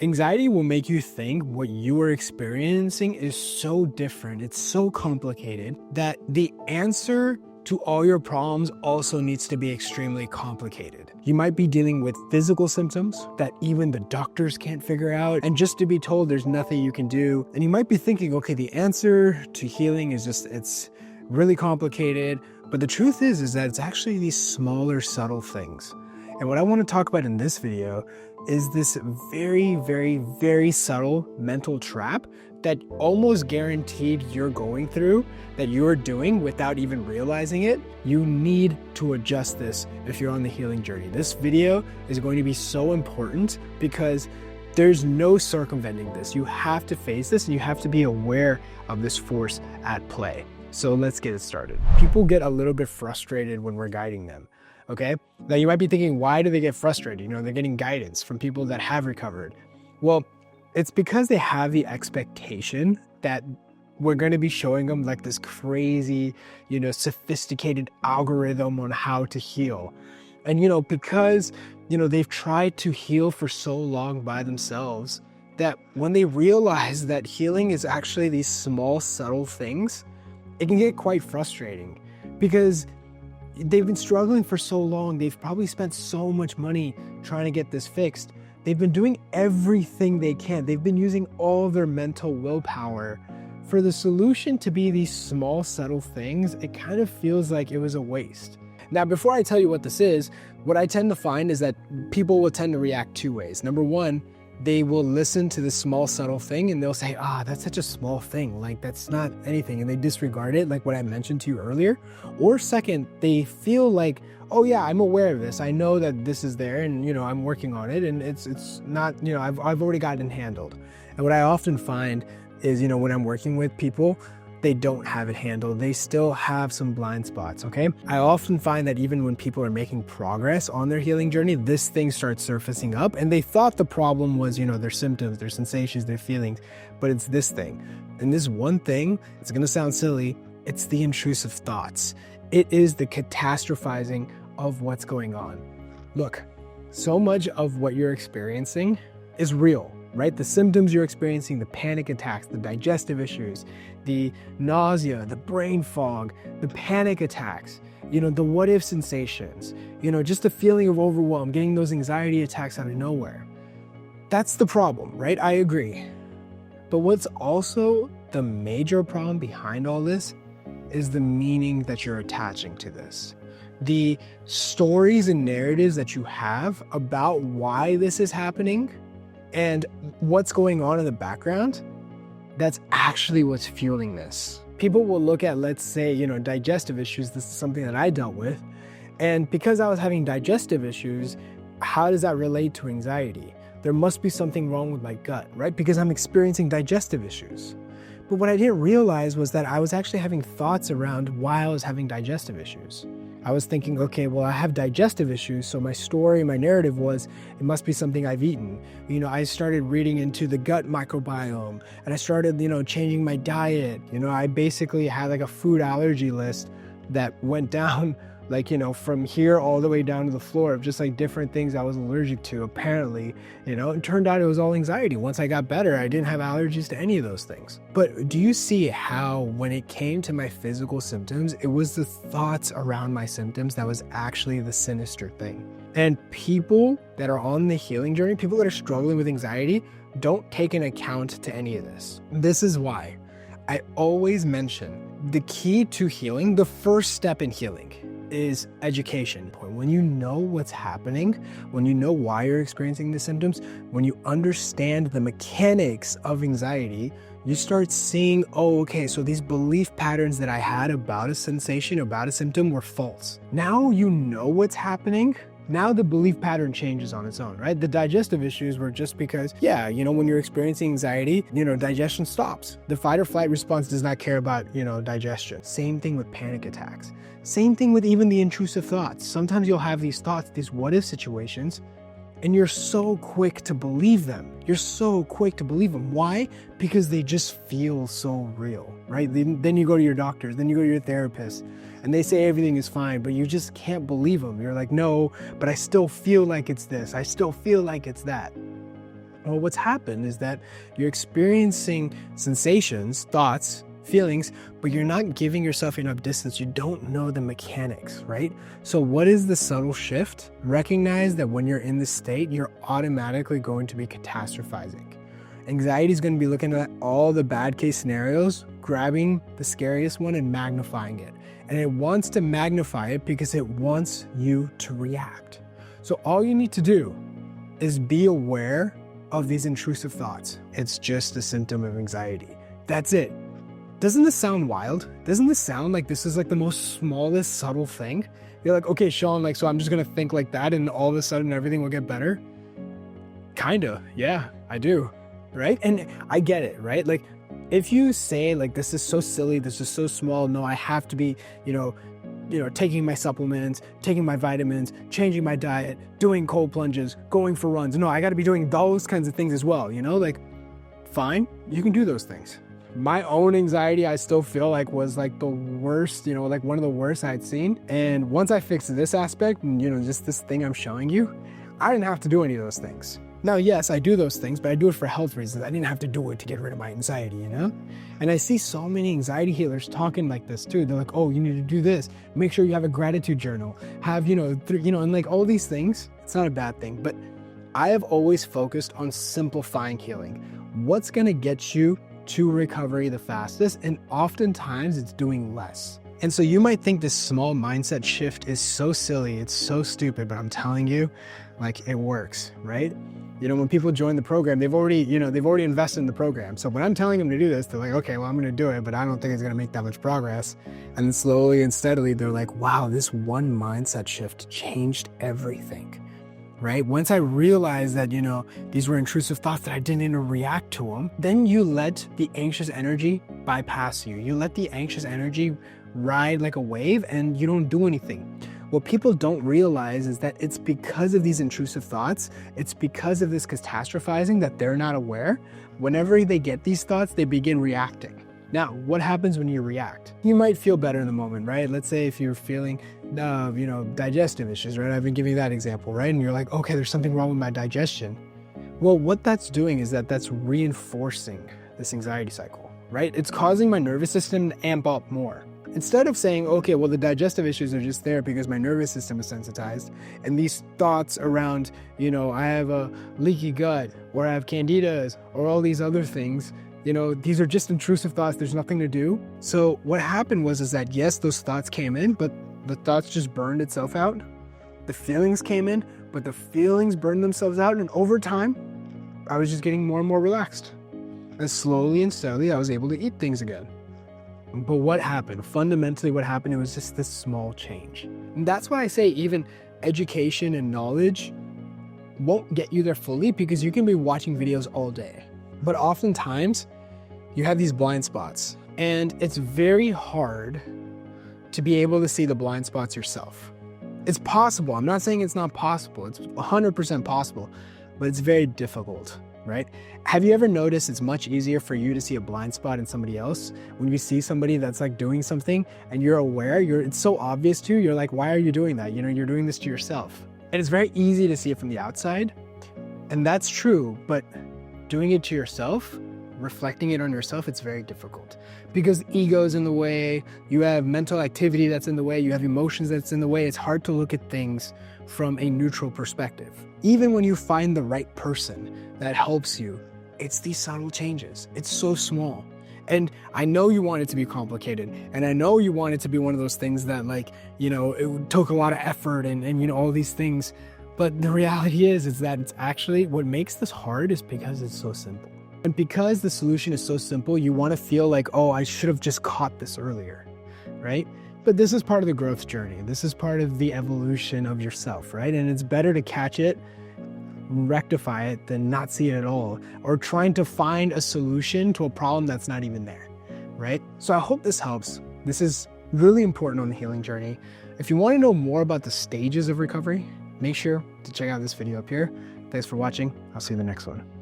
Anxiety will make you think what you are experiencing is so different, it's so complicated that the answer to all your problems also needs to be extremely complicated. You might be dealing with physical symptoms that even the doctors can't figure out, and just to be told there's nothing you can do. And you might be thinking, okay, the answer to healing is it's really complicated. But the truth is that it's actually these smaller, subtle things. And what I want to talk about in this video is this very, very, very subtle mental trap that almost guaranteed you're going through, that you're doing without even realizing it. You need to adjust this if you're on the healing journey. This video is going to be so important because there's no circumventing this. You have to face this and you have to be aware of this force at play. So let's get it started. People get a little bit frustrated when we're guiding them. Okay. Now you might be thinking, why do they get frustrated? You know, they're getting guidance from people that have recovered. Well, it's because they have the expectation that we're going to be showing them like this crazy, sophisticated algorithm on how to heal. And, because, they've tried to heal for so long by themselves that when they realize that healing is actually these small, subtle things, it can get quite frustrating because they've been struggling for so long. They've probably spent so much money trying to get this fixed. They've been doing everything they can. They've been using all their mental willpower for the solution to be these small, subtle things. It kind of feels like it was a waste. Now, before I tell you what this is, what I tend to find is that people will tend to react two ways. Number one, they will listen to this small, subtle thing and they'll say, that's such a small thing. Like, that's not anything. And they disregard it, like what I mentioned to you earlier. Or second, they feel like, oh yeah, I'm aware of this. I know that this is there and, I'm working on it and it's not, I've already gotten it handled. And what I often find is, when I'm working with people, they don't have it handled. They still have some blind spots, okay? I often find that even when people are making progress on their healing journey, this thing starts surfacing up and they thought the problem was, their symptoms, their sensations, their feelings, but it's this thing. And this one thing, it's gonna sound silly, it's the intrusive thoughts. It is the catastrophizing of what's going on. Look, so much of what you're experiencing is real, right? The symptoms you're experiencing, the panic attacks, the digestive issues, the nausea, the brain fog, the panic attacks, the what if sensations, just the feeling of overwhelm, getting those anxiety attacks out of nowhere. That's the problem, right? I agree. But what's also the major problem behind all this is the meaning that you're attaching to this. The stories and narratives that you have about why this is happening and what's going on in the background, that's actually what's fueling this. People will look at, let's say, digestive issues. This is something that I dealt with. And because I was having digestive issues, how does that relate to anxiety? There must be something wrong with my gut, right? Because I'm experiencing digestive issues. But what I didn't realize was that I was actually having thoughts around why I was having digestive issues. I was thinking, okay, well, I have digestive issues, so my story, my narrative was, it must be something I've eaten. I started reading into the gut microbiome, and I started, changing my diet. I basically had like a food allergy list that went down from here all the way down to the floor of just like different things I was allergic to, apparently, it turned out it was all anxiety. Once I got better, I didn't have allergies to any of those things. But do you see how when it came to my physical symptoms, it was the thoughts around my symptoms that was actually the sinister thing? And people that are on the healing journey, people that are struggling with anxiety, don't take an account to any of this. This is why I always mention the key to healing, the first step in healing, is education. When you know what's happening, when you know why you're experiencing the symptoms, when you understand the mechanics of anxiety, you start seeing, oh, okay, so these belief patterns that I had about a sensation, about a symptom were false. Now you know what's happening. Now the belief pattern changes on its own, right? The digestive issues were just because, when you're experiencing anxiety, digestion stops. The fight or flight response does not care about, digestion. Same thing with panic attacks. Same thing with even the intrusive thoughts. Sometimes you'll have these thoughts, these what if situations, and you're so quick to believe them. You're so quick to believe them. Why? Because they just feel so real, right? Then you go to your doctors, then you go to your therapist, and they say everything is fine, but you just can't believe them. You're like, no, but I still feel like it's this. I still feel like it's that. Well, what's happened is that you're experiencing sensations, thoughts, feelings, but you're not giving yourself enough distance. You don't know the mechanics, right? So what is the subtle shift? Recognize that when you're in this state, you're automatically going to be catastrophizing. Anxiety is going to be looking at all the bad case scenarios, grabbing the scariest one and magnifying it. And it wants to magnify it because it wants you to react. So all you need to do is be aware of these intrusive thoughts. It's just a symptom of anxiety. That's it. Doesn't this sound wild? Doesn't this sound like this is like the most smallest subtle thing? You're like, okay, Shaan, like, so I'm just gonna think like that and all of a sudden everything will get better? Kinda, yeah, I do, right? And I get it, right? Like, if you say like, this is so silly, this is so small, no, I have to be, taking my supplements, taking my vitamins, changing my diet, doing cold plunges, going for runs. No, I gotta be doing those kinds of things as well, like, fine, you can do those things. My own anxiety, I still feel like was like the worst, like one of the worst I'd seen. And once I fixed this aspect, and just this thing I'm showing you, I didn't have to do any of those things. Now, yes, I do those things, but I do it for health reasons. I didn't have to do it to get rid of my anxiety, And I see so many anxiety healers talking like this too. They're like, oh, you need to do this. Make sure you have a gratitude journal. Have, and like all these things. It's not a bad thing, but I have always focused on simplifying healing. What's going to get you to recovery the fastest? And oftentimes it's doing less. And so you might think this small mindset shift is so silly, it's so stupid, but I'm telling you, like, it works, right? When people join the program, they've already invested in the program. So when I'm telling them to do this, they're like, okay, well, I'm going to do it, but I don't think it's going to make that much progress. And then slowly and steadily, they're like, wow, this one mindset shift changed everything, right? Once I realized that, these were intrusive thoughts, that I didn't even react to them, then you let the anxious energy bypass you. You let the anxious energy ride like a wave and you don't do anything. What people don't realize is that it's because of these intrusive thoughts, it's because of this catastrophizing that they're not aware. Whenever they get these thoughts, they begin reacting. Now, what happens when you react? You might feel better in the moment, right? Let's say if you're feeling, digestive issues, right? I've been giving that example, right? And you're like, okay, there's something wrong with my digestion. Well, what that's doing is that's reinforcing this anxiety cycle, right? It's causing my nervous system to amp up more. Instead of saying, okay, well, the digestive issues are just there because my nervous system is sensitized, and these thoughts around, I have a leaky gut, or I have candidas, or all these other things, these are just intrusive thoughts. There's nothing to do. So what happened was that, yes, those thoughts came in, but the thoughts just burned itself out. The feelings came in, but the feelings burned themselves out. And over time, I was just getting more and more relaxed. And slowly and steadily, I was able to eat things again. But what happened? Fundamentally, what happened, it was just this small change. And that's why I say even education and knowledge won't get you there fully, because you can be watching videos all day. But oftentimes, you have these blind spots. And it's very hard to be able to see the blind spots yourself. It's possible. I'm not saying it's not possible. It's 100% possible. But it's very difficult. Right? Have you ever noticed it's much easier for you to see a blind spot in somebody else? When you see somebody that's like doing something and you're aware, it's so obvious to you, you're like, why are you doing that? You're doing this to yourself. And it's very easy to see it from the outside. And that's true, but doing it to yourself, reflecting it on yourself, it's very difficult. Because ego's in the way, you have mental activity that's in the way, you have emotions that's in the way. It's hard to look at things from a neutral perspective. Even when you find the right person that helps you, it's these subtle changes. It's so small. And I know you want it to be complicated. And I know you want it to be one of those things that it took a lot of effort and all these things. But the reality is that it's actually, what makes this hard is because it's so simple. And because the solution is so simple, you want to feel like, oh, I should have just caught this earlier, right? But this is part of the growth journey. This is part of the evolution of yourself, right? And it's better to catch it, rectify it, than not see it at all, or trying to find a solution to a problem that's not even there, right? So I hope this helps. This is really important on the healing journey. If you want to know more about the stages of recovery, make sure to check out this video up here. Thanks for watching. I'll see you in the next one.